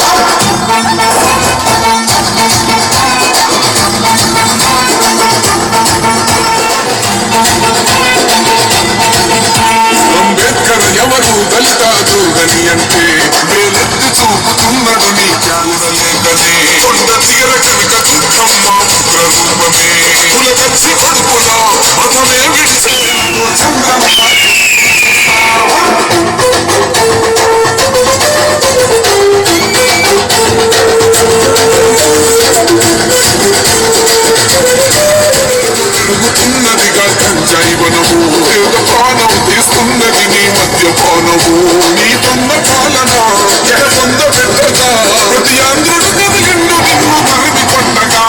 Speaker 8: అంబేద్కర్ ఎవరు దళితాదు గని అంటే వేలెత్తి చూపుతున్నాడు నీ జ్ఞానలేకనే కొండ తీర కనుక దుఃఖమ్మ ఉగ్రరూపమే కులకచ్చి కడుపుల మతమే విడిచే పెరుగుతున్నదిగా గంజాయి వనము పేద ప్రాణం తీస్తున్నది నీ మద్యపానము నీ దొంగ పాలన జగదొంద పెట్టగా ప్రతి ఆంధ్రుడు కదిలిండు నిన్ను తరిమి కొట్టగా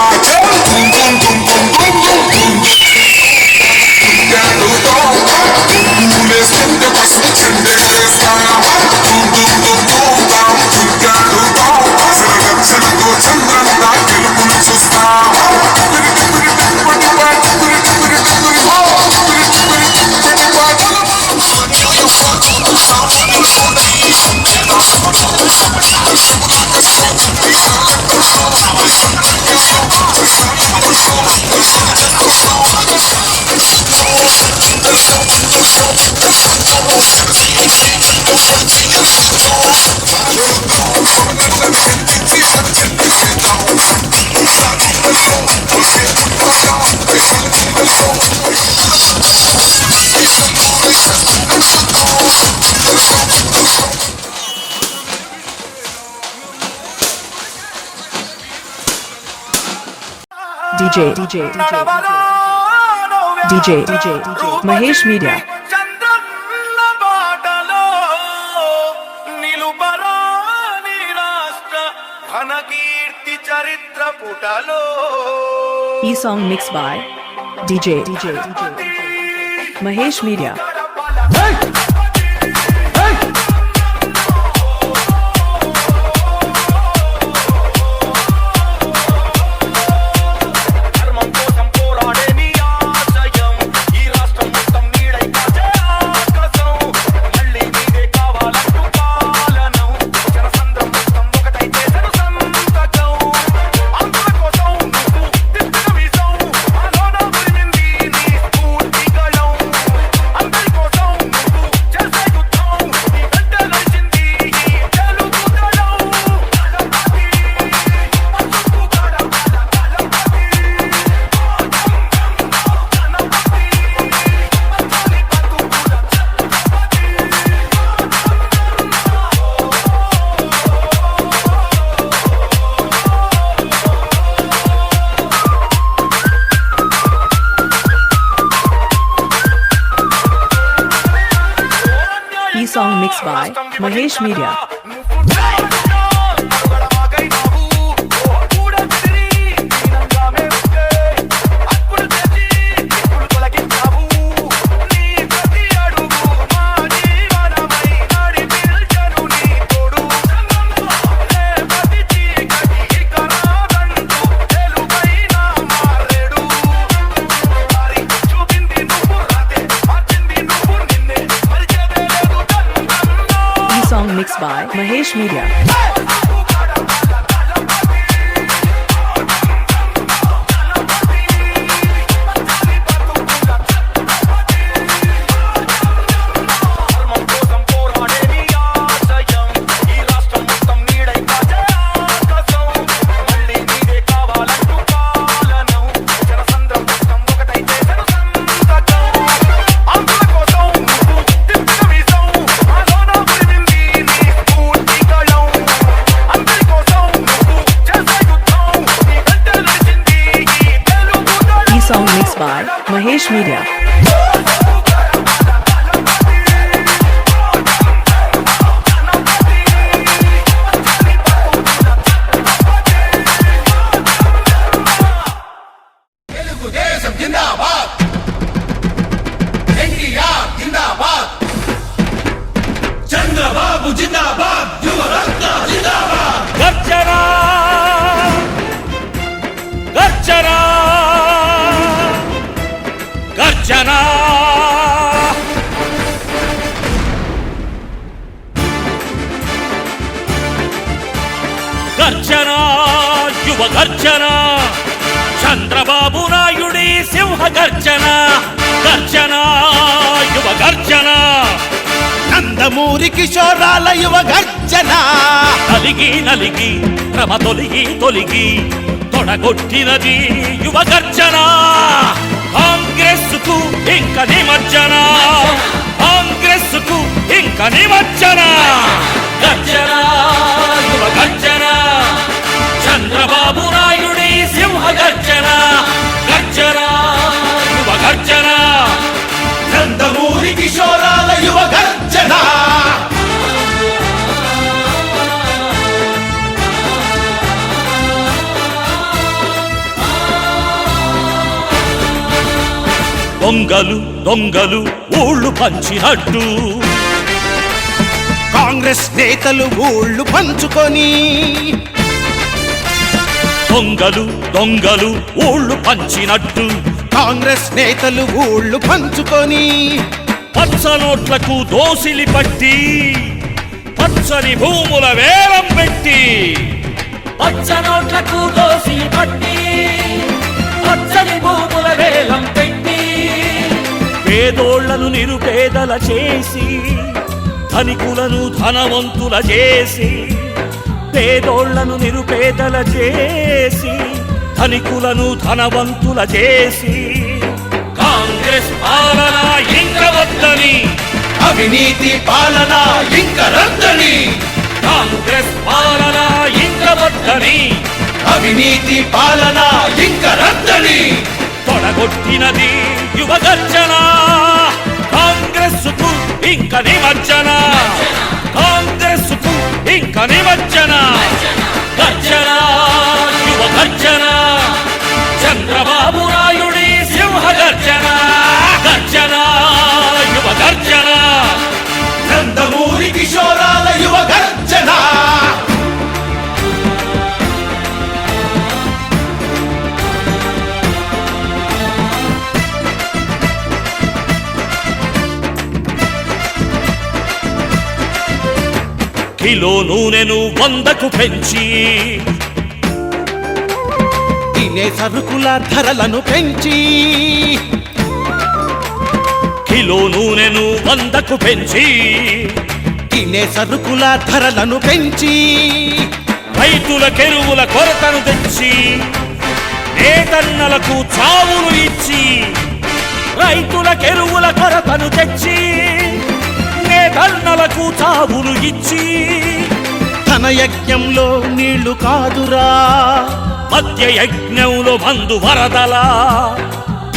Speaker 8: దుమ్ములేస్తుంటే పసుపు చెండేస్తాం సిరగచ్చలతో చంద్రన్ నా గెలుపును చూస్తాం
Speaker 10: DJ Mahesh Media.
Speaker 1: చంద్రన్న బాటలో నిలుపరా నీ రాష్ట్ర ఘనకీర్తి చరిత్ర పుటలో
Speaker 10: E song mixed by DJ Mahesh Media.
Speaker 1: చంద్ర
Speaker 10: ఈ song mix by Mahesh media. Song mixed by Mahesh Media. Song mixed by Mahesh Media.
Speaker 5: Telugudesam జిందాబాద్, ఎన్టీఆర్ జిందాబాద్, చంద్రబాబు జిందాబాద్, యువరత్న జిందాబాద్.
Speaker 1: గర్జన గర్జన గర్జన గర్జన యువ గర్జన చంద్రబాబు నాయుడి సింహ గర్జన గర్జన యువ గర్జన
Speaker 2: నందమూరి కిషోరాల యువ గర్జన
Speaker 1: నలిగి నలిగి క్రమ తొలిగి తొలిగి తొడగొట్టినది యువ గర్జన కాంగ్రెస్ కు ఇంక నిమజ్జన కాంగ్రెస్ కు ఇంక నిమజ్జన గర్జన యువ గర్జన చంద్రబాబు నాయుడి సింహ గర్జన గర్జన యువ గర్జన
Speaker 2: నందమూరి కిషోరాల యువ గర్జన
Speaker 1: దొంగలు దొంగలు ఊళ్ళు పంచినట్టు
Speaker 2: కాంగ్రెస్ నేతలు ఊళ్ళు పంచుకొని
Speaker 1: దొంగలు దొంగలు ఊళ్ళు పంచినట్టు
Speaker 2: కాంగ్రెస్ నేతలు ఊళ్ళు పంచుకొని
Speaker 1: పచ్చ నోట్లకు దోసిలి పట్టి పచ్చని భూముల వేలం పెట్టి
Speaker 5: పచ్చ నోట్లకు దోసిలి పట్టి పచ్చని భూముల వేలం పెట్టి
Speaker 1: పేదోళ్లను నిరుపేదల చేసి ధనికులను ధనవంతుల చేసి పేదోళ్లను నిరుపేదల చేసి ధనికులను ధనవంతుల చేసి కాంగ్రెస్ పాలన ఇంక వద్దని
Speaker 2: అవినీతి పాలన ఇంక రద్దని
Speaker 1: కాంగ్రెస్ పాలన ఇంక వద్దని
Speaker 2: అవినీతి పాలన ఇంక రద్దని
Speaker 1: తొడగొట్టినది యువ గర్జన కాంగ్రెస్ కు ఇంక నిమజ్జన కాంగ్రెస్ కు ఇంక నిమజ్జన గర్జన యువ గర్జన చంద్రబాబు నాయుడి సింహ గర్జన గర్జన యువ గర్జన
Speaker 2: నందమూరి కిషోరాల యువ గర్జన
Speaker 1: కిలో నూనెను 100కు పెంచి
Speaker 2: తినే సరుకుల ధరలను పెంచి
Speaker 1: కిలో నూనెను 100కు పెంచి
Speaker 2: తినే సరుకుల ధరలను పెంచి
Speaker 1: రైతుల కెరువుల కొరతను తెచ్చి నేతన్నలకు చావులు ఇచ్చి రైతుల కెరువుల కొరతను తెచ్చి నేతన్నలకు చావులు ఇచ్చి
Speaker 2: ధన యజ్ఞంలో నీళ్లు కాదురా
Speaker 1: మధ్య యజ్ఞంలో మందు వరదలా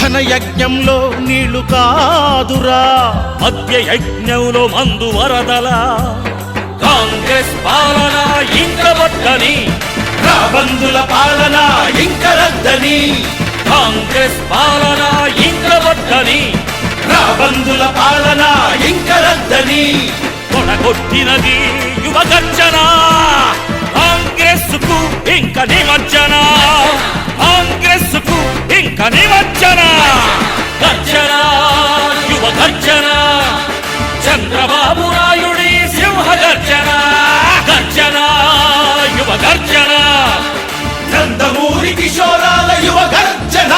Speaker 1: ధన యజ్ఞంలో నీళ్లు కాదురా, మద్య యజ్ఞంలో మందు వరదలా. కాంగ్రెస్ పాలన ఇంక వద్దని, రాబందుల పాలన ఇంక రద్దని. కాంగ్రెస్ పాలన ఇంక వద్దని, రాబందుల పాలన ఇంక రద్దని. కొడగొట్టినది యువ గర్జన, కాంగ్రెస్ కు ఇంక నిమజ్జన. కాంగ్రెస్ కు ఇంక నిమజ్జన. గర్జన యువ గర్జన, చంద్రబాబు నాయుడి సింహ గర్జన. గర్జన యువ గర్జన,
Speaker 5: నందమూరి కిషోరాల యువ గర్జన.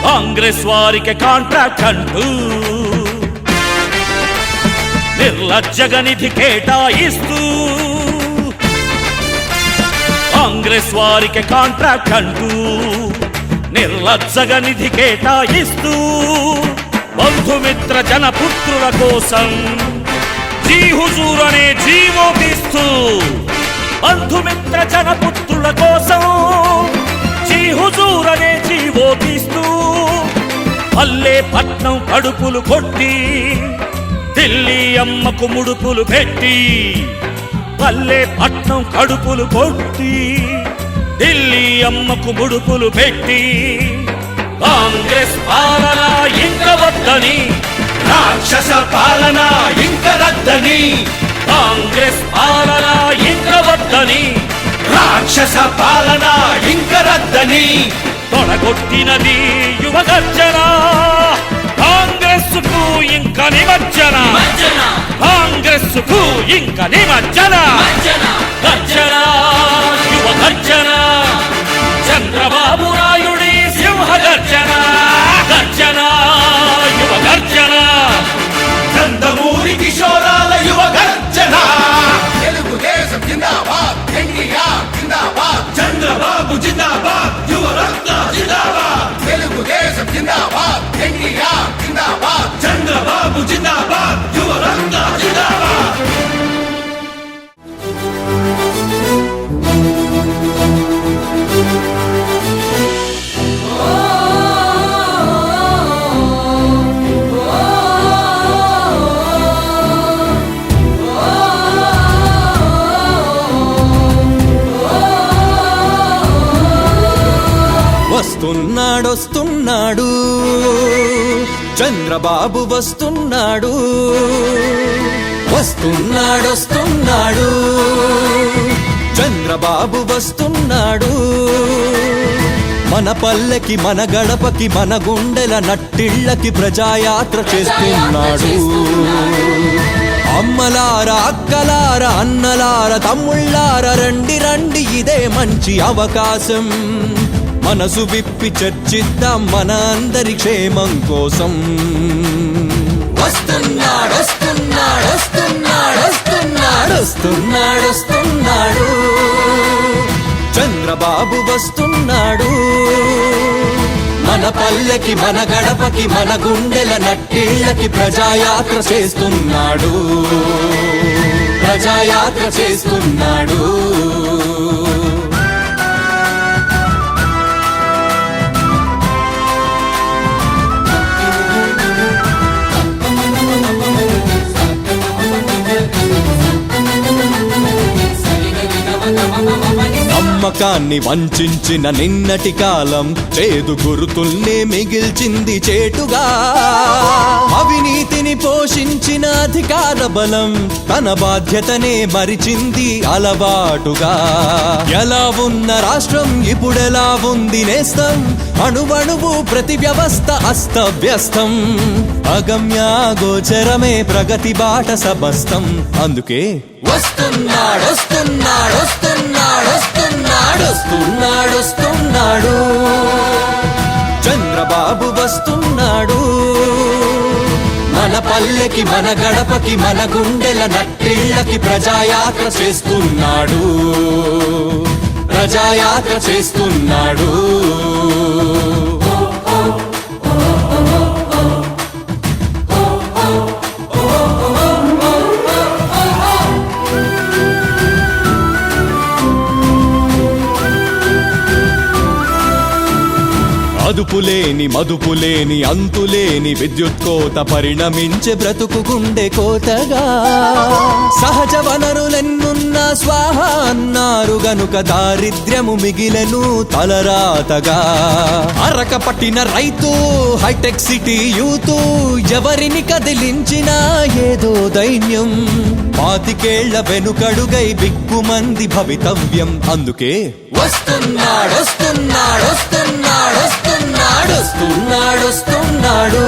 Speaker 1: కాంగ్రెస్ వారికి కాంట్రాక్ట్ అంటూ నిర్లజ్జగా నిధి కేటాయిస్తూ. కాంగ్రెస్ వారికి కాంట్రాక్ట్ అంటూ నిర్లజ్జగా నిధి కేటాయిస్తూ. బంధుమిత్ర జనపుత్రుల కోసం జీ హుజూర్ అనే జీవో తీస్తూ. బంధుమిత్ర జనపుత్రుల కోసం జీ హుజూర్ అనే జీవో తీస్తూ. పల్లె పట్నం కడుపులు కొట్టి ఢిల్లీ అమ్మకు ముడుపులు పెట్టి. పల్లె పట్నం కడుపులు కొట్టి ఢిల్లీ అమ్మకు ముడుపులు పెట్టి. కాంగ్రెస్ పాలన ఇంక వద్దని,
Speaker 5: రాక్షస పాలన ఇంక రద్దని.
Speaker 1: కాంగ్రెస్ పాలన ఇంక వద్దని,
Speaker 5: రాక్షస పాలన ఇంక రద్దని.
Speaker 1: తొడగొట్టినది యువ గర్జన. కాంగ్రెస్ కు ఇంక నిమజ్జన. కాంగ్రెస్ కు ఇంక నిమజ్జన. గర్జన యువ గర్జన, చంద్రబాబు నాయుడి సింహ గర్జన. గర్జన యువ గర్జన,
Speaker 5: నందమూరి కిషోరాల యువ గర్జన. తెలుగుదేశం జిందాబాద్, ఎన్టీఆర్ జిందాబాద్, చంద్రబాబు జిందాబాద్, యువ రత్న జిందాబాద్. తెలుగుదేశం జిందాబాద్, ఎన్టీఆర్ జిందాబాద్, చంద్రబాబు జిందాబాద్, యువ రత్న జిందాబాద్.
Speaker 2: వస్తున్నాడొస్తున్నాడు చంద్రబాబు వస్తున్నాడు. వస్తున్నాడొస్తున్నాడు చంద్రబాబు వస్తున్నాడు. మన పల్లెకి మన గడపకి మన గుండెల నట్టిళ్ళకి ప్రజాయాత్ర చేస్తున్నాడు. అమ్మలారా అక్కలారా అన్నలారా తమ్ముళ్ళారా రండి రండి, ఇదే మంచి అవకాశం. మనసు విప్పి చర్చిద్దాం మన అందరి క్షేమం కోసం. వస్తున్నాడు వస్తున్నాడు వస్తున్నాడు వస్తున్నాడు వస్తున్నాడు వస్తున్నాడు చంద్రబాబు వస్తున్నాడు. మన పల్లెకి మన గడపకి మన గుండెల నట్టిళ్ళకి ప్రజాయాత్ర చేస్తున్నాడు. ప్రజాయాత్ర చేస్తున్నాడు. నమ్మకాన్ని వంచిన నిన్నటి కాలం చేదు గుర్తుల్నే మిగిల్చింది చేటుగా. అవినీతిని పోషించిన అధికార బలం తన బాధ్యతనే మరిచింది అలవాటుగా. ఎలా ఉన్న రాష్ట్రం ఇప్పుడెలా ఉంది నేస్తం, అణువణువు ప్రతి వ్యవస్థ అస్తవ్యస్తం. అగమ్యాగోచరమే ప్రగతి బాట సమస్తం. అందుకే వస్తున్నాడు వస్తున్నాడు వస్తున్నాడు వస్తున్నాడు వస్తున్నాడు వస్తున్నాడు చంద్రబాబు వస్తున్నాడు. మన పల్లెకి మన గడపకి మన గుండెల నట్టిళ్ళకి ప్రజాయాత్ర చేస్తున్నాడు. ప్రజాయాత్ర చేస్తున్నాడు.
Speaker 11: అదుపులేని మదుపులేని అంతులేని విద్యుత్ కోత పరిణమించే బ్రతుకు గుండె కోతగా సహజ వనరులెన్నున్నా స్వాహ అన్నారు గనుక దారిద్ర్యము మిగిలెను తలరాతగా అరక పట్టిన రైతు హైటెక్ సిటీ యూత్ ఎవరిని కదిలించినా ఏదో దైన్యం పాతికేళ్ల వెనుకడుగై బిక్కుమంది భవితవ్యం అందుకే వస్తున్నాడు వస్తున్నాడు వస్తున్నాడు వస్తున్నాడు వస్తున్నాడు వస్తున్నాడు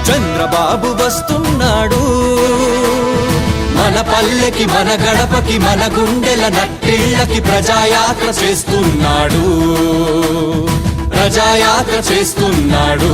Speaker 11: చంద్రబాబు వస్తున్నాడు మన పల్లెకి మన గడపకి మన గుండెల నట్టిళ్ళకి ప్రజాయాత్ర చేస్తున్నాడు ప్రజాయాత్ర చేస్తున్నాడు